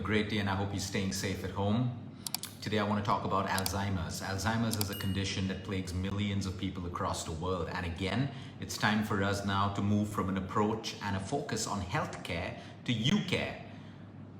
great day and I hope you're staying safe at home. Today I want to talk about Alzheimer's. Alzheimer's is a condition that plagues millions of people across the world. And again, it's time for us now to move from an approach and a focus on healthcare to you care.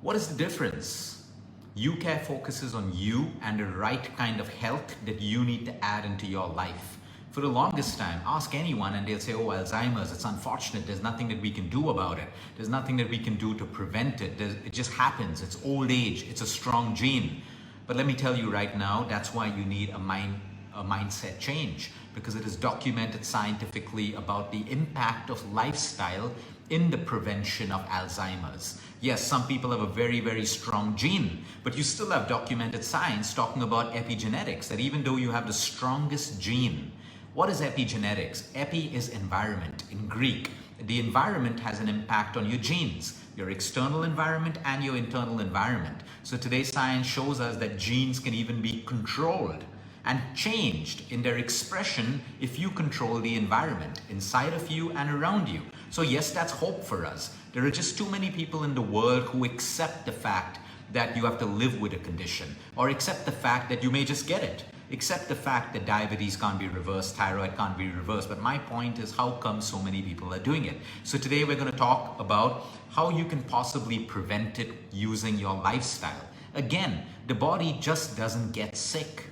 What is the difference? You care focuses on you and the right kind of health that you need to add into your life. For the longest time, ask anyone and they'll say, oh, Alzheimer's, it's unfortunate. There's nothing that we can do about it. There's nothing that we can do to prevent it. It just happens. It's old age. It's a strong gene. But let me tell you right now, that's why you need a mindset change, because it is documented scientifically about the impact of lifestyle in the prevention of Alzheimer's. Yes, some people have a very, very strong gene, but you still have documented science talking about epigenetics, that even though you have the strongest gene, what is epigenetics? Epi is environment in Greek. The environment has an impact on your genes, your external environment and your internal environment. So today's science shows us that genes can even be controlled and changed in their expression if you control the environment inside of you and around you. So yes, that's hope for us. There are just too many people in the world who accept the fact that you have to live with a condition, or accept the fact that you may just get it. Accept the fact that diabetes can't be reversed, thyroid can't be reversed. But my point is, how come so many people are doing it? So today we're going to talk about how you can possibly prevent it using your lifestyle. Again, the body just doesn't get sick.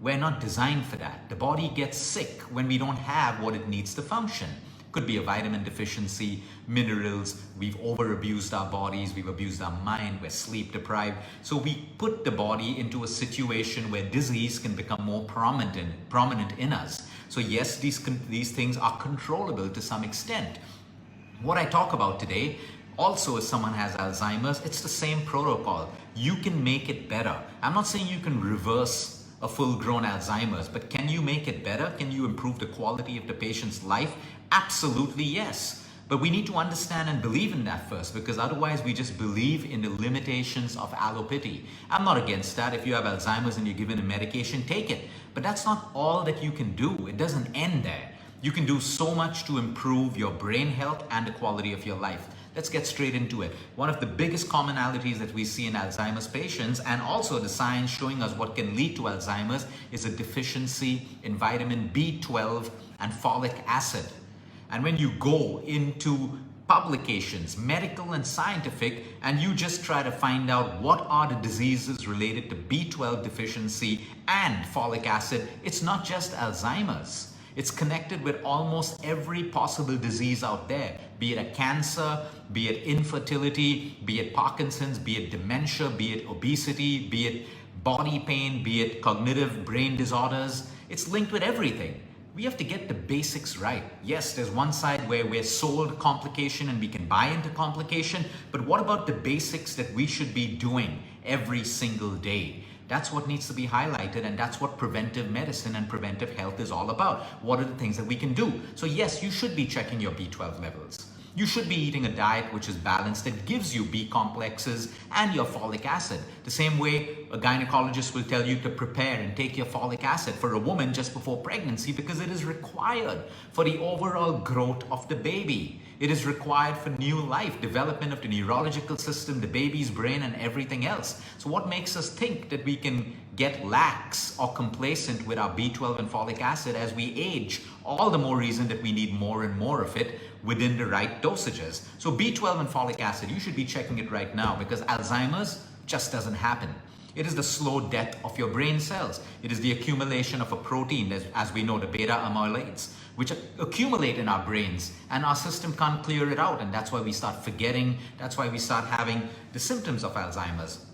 We're not designed for that. The body gets sick when we don't have what it needs to function. Could be a vitamin deficiency, minerals, we've over-abused our bodies, we've abused our mind, we're sleep deprived. So we put the body into a situation where disease can become more prominent in us. So yes, these things are controllable to some extent. What I talk about today, also if someone has Alzheimer's, it's the same protocol. You can make it better. I'm not saying you can reverse a full-grown Alzheimer's, but can you make it better? Can you improve the quality of the patient's life? Absolutely yes. But we need to understand and believe in that first, because otherwise we just believe in the limitations of allopathy. I'm not against that. If you have Alzheimer's and you're given a medication, take it. But that's not all that you can do. It doesn't end there. You can do so much to improve your brain health and the quality of your life. Let's get straight into it. One of the biggest commonalities that we see in Alzheimer's patients, and also the science showing us what can lead to Alzheimer's, is a deficiency in vitamin B12 and folic acid. And when you go into publications, medical and scientific, and you just try to find out what are the diseases related to B12 deficiency and folic acid, it's not just Alzheimer's. It's connected with almost every possible disease out there, be it a cancer, be it infertility, be it Parkinson's, be it dementia, be it obesity, be it body pain, be it cognitive brain disorders. It's linked with everything. We have to get the basics right. Yes, there's one side where we're sold complication and we can buy into complication, but what about the basics that we should be doing every single day? That's what needs to be highlighted, and that's what preventive medicine and preventive health is all about. What are the things that we can do? So yes, you should be checking your B12 levels. You should be eating a diet which is balanced, that gives you B complexes and your folic acid. The same way a gynecologist will tell you to prepare and take your folic acid for a woman just before pregnancy, because it is required for the overall growth of the baby. It is required for new life, development of the neurological system, the baby's brain, and everything else. So what makes us think that we can get lax or complacent with our B12 and folic acid as we age? All the more reason that we need more and more of it within the right dosages. So B12 and folic acid, you should be checking it right now, because Alzheimer's just doesn't happen. It is the slow death of your brain cells. It is the accumulation of a protein, as we know, the beta amyloids, which accumulate in our brains, and our system can't clear it out. And that's why we start forgetting. That's why we start having the symptoms of Alzheimer's.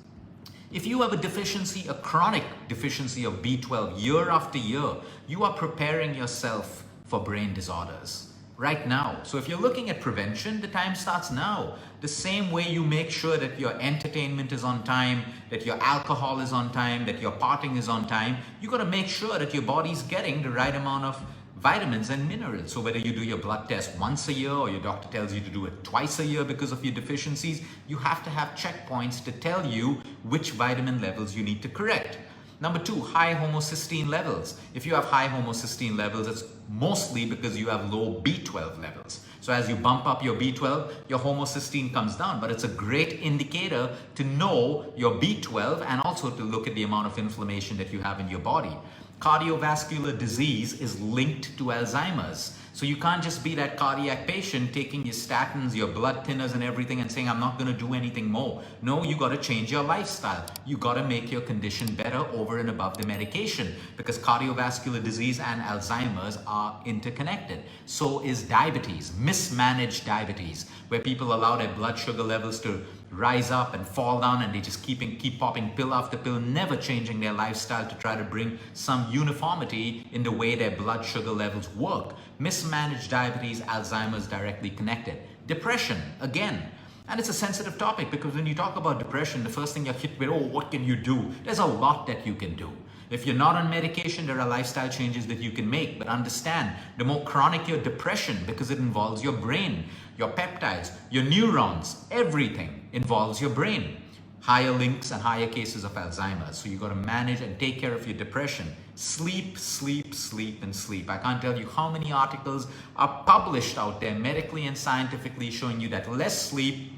If you have a deficiency, a chronic deficiency of B12 year after year, you are preparing yourself for brain disorders right now. So if you're looking at prevention, the time starts now. The same way you make sure that your entertainment is on time, that your alcohol is on time, that your partying is on time, you got to make sure that your body's getting the right amount of vitamins and minerals. So whether you do your blood test once a year or your doctor tells you to do it twice a year because of your deficiencies, you have to have checkpoints to tell you which vitamin levels you need to correct. Number two, high homocysteine levels. If you have high homocysteine levels, it's mostly because you have low B12 levels. So as you bump up your B12, your homocysteine comes down, but it's a great indicator to know your B12 and also to look at the amount of inflammation that you have in your body. Cardiovascular disease is linked to Alzheimer's. So you can't just be that cardiac patient taking your statins, your blood thinners and everything and saying, I'm not going to do anything more. No, you got to change your lifestyle. You got to make your condition better over and above the medication, because cardiovascular disease and Alzheimer's are interconnected. So is diabetes, mismanaged diabetes, where people allow their blood sugar levels to rise up and fall down, and they just keep popping pill after pill, never changing their lifestyle to try to bring some uniformity in the way their blood sugar levels work. Mismanaged diabetes, Alzheimer's directly connected. Depression, again. And it's a sensitive topic, because when you talk about depression, the first thing you're hit with, oh, what can you do? There's a lot that you can do. If you're not on medication, there are lifestyle changes that you can make. But understand, the more chronic your depression, because it involves your brain, your peptides, your neurons, everything involves your brain. Higher links and higher cases of Alzheimer's. So you got to manage and take care of your depression. Sleep, sleep, sleep, and sleep. I can't tell you how many articles are published out there medically and scientifically showing you that less sleep,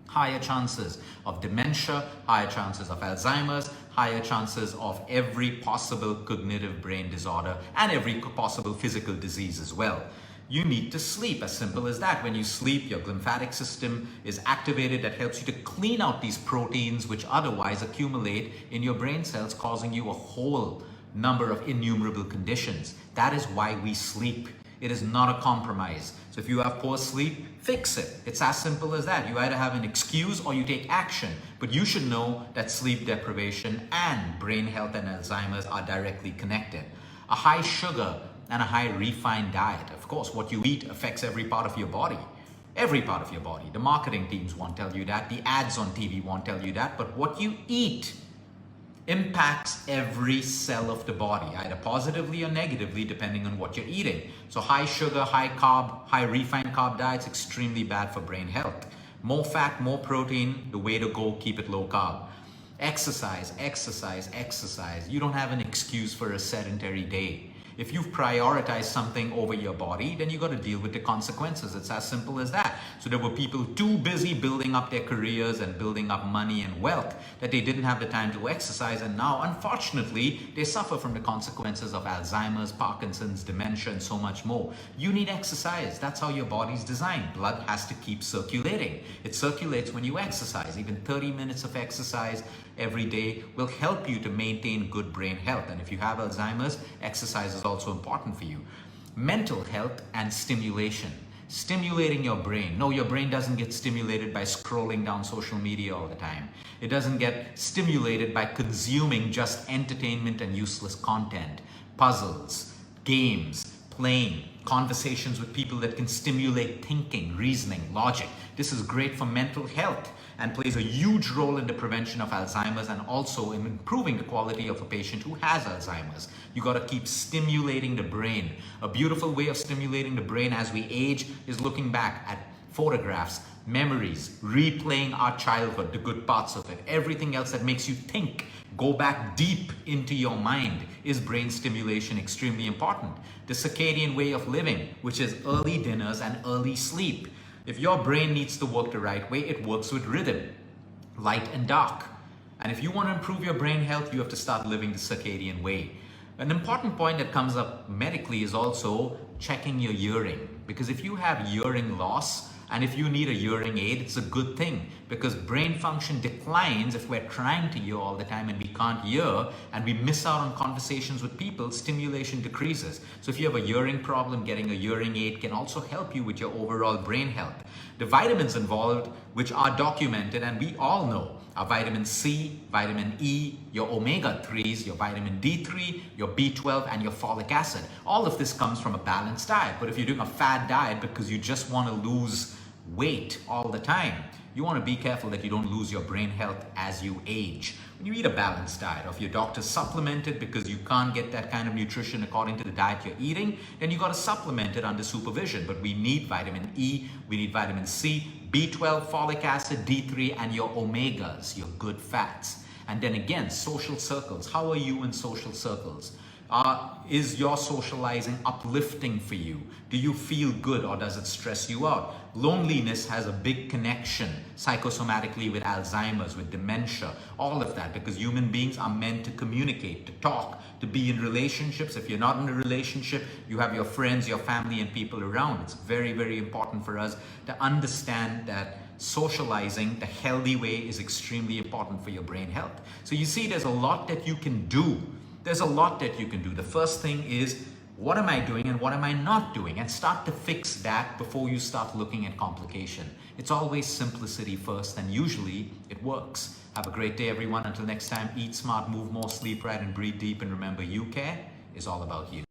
higher chances of dementia, higher chances of Alzheimer's, higher chances of every possible cognitive brain disorder and every possible physical disease as well. You need to sleep, as simple as that. When you sleep, your lymphatic system is activated. That helps you to clean out these proteins which otherwise accumulate in your brain cells, causing you a whole number of innumerable conditions. That is why we sleep. It is not a compromise. So if you have poor sleep, fix it. It's as simple as that. You either have an excuse or you take action. But you should know that sleep deprivation and brain health and Alzheimer's are directly connected. A high sugar and a high refined diet. Of course, what you eat affects every part of your body. Every part of your body. The marketing teams won't tell you that. The ads on TV won't tell you that. But what you eat impacts every cell of the body, either positively or negatively, depending on what you're eating. So high sugar, high carb, high refined carb diets, extremely bad for brain health. More fat, more protein, the way to go, keep it low carb. Exercise, exercise, exercise. You don't have an excuse for a sedentary day. If you've prioritized something over your body, then you got to deal with the consequences. It's as simple as that. So there were people too busy building up their careers and building up money and wealth that they didn't have the time to exercise. And now, unfortunately, they suffer from the consequences of Alzheimer's, Parkinson's, dementia, and so much more. You need exercise. That's how your body's designed. Blood has to keep circulating. It circulates when you exercise. Even 30 minutes of exercise every day will help you to maintain good brain health. And if you have Alzheimer's, exercise is also important for you. Mental health and stimulation. Stimulating your brain. No, your brain doesn't get stimulated by scrolling down social media all the time. It doesn't get stimulated by consuming just entertainment and useless content. Puzzles, games, playing, conversations with people that can stimulate thinking, reasoning, logic. This is great for mental health and plays a huge role in the prevention of Alzheimer's and also in improving the quality of a patient who has Alzheimer's. You got to keep stimulating the brain. A beautiful way of stimulating the brain as we age is looking back at photographs, memories, replaying our childhood, the good parts of it, everything else that makes you think. Go back deep into your mind. Is brain stimulation extremely important? The circadian way of living, which is early dinners and early sleep. If your brain needs to work the right way, it works with rhythm, light and dark. And if you want to improve your brain health, you have to start living the circadian way. An important point that comes up medically is also checking your hearing. Because if you have hearing loss, and if you need a hearing aid, it's a good thing, because brain function declines if we're trying to hear all the time and we can't hear and we miss out on conversations with people. Stimulation decreases. So if you have a hearing problem, getting a hearing aid can also help you with your overall brain health. The vitamins involved, which are documented and we all know, are vitamin C, vitamin E, your omega-3s, your vitamin D3, your B12, and your folic acid. All of this comes from a balanced diet. But if you're doing a fad diet because you just want to lose weight all the time, you want to be careful that you don't lose your brain health as you age. When you eat a balanced diet, or if your doctor supplemented because you can't get that kind of nutrition according to the diet you're eating, then you got to supplement it under supervision. But we need vitamin E, we need vitamin C, B12, folic acid, D3, and your omegas, your good fats. And then again, social circles. How are you in social circles? Is your socializing uplifting for you? Do you feel good or does it stress you out? Loneliness has a big connection psychosomatically with Alzheimer's, with dementia, all of that, because human beings are meant to communicate, to talk, to be in relationships. If you're not in a relationship, you have your friends, your family, and people around. It's very, very important for us to understand that socializing the healthy way is extremely important for your brain health. So you see, there's a lot that you can do. There's a lot that you can do. The first thing is, what am I doing and what am I not doing? And start to fix that before you start looking at complication. It's always simplicity first, and usually it works. Have a great day, everyone. Until next time, eat smart, move more, sleep right, and breathe deep. And remember, you care is all about you.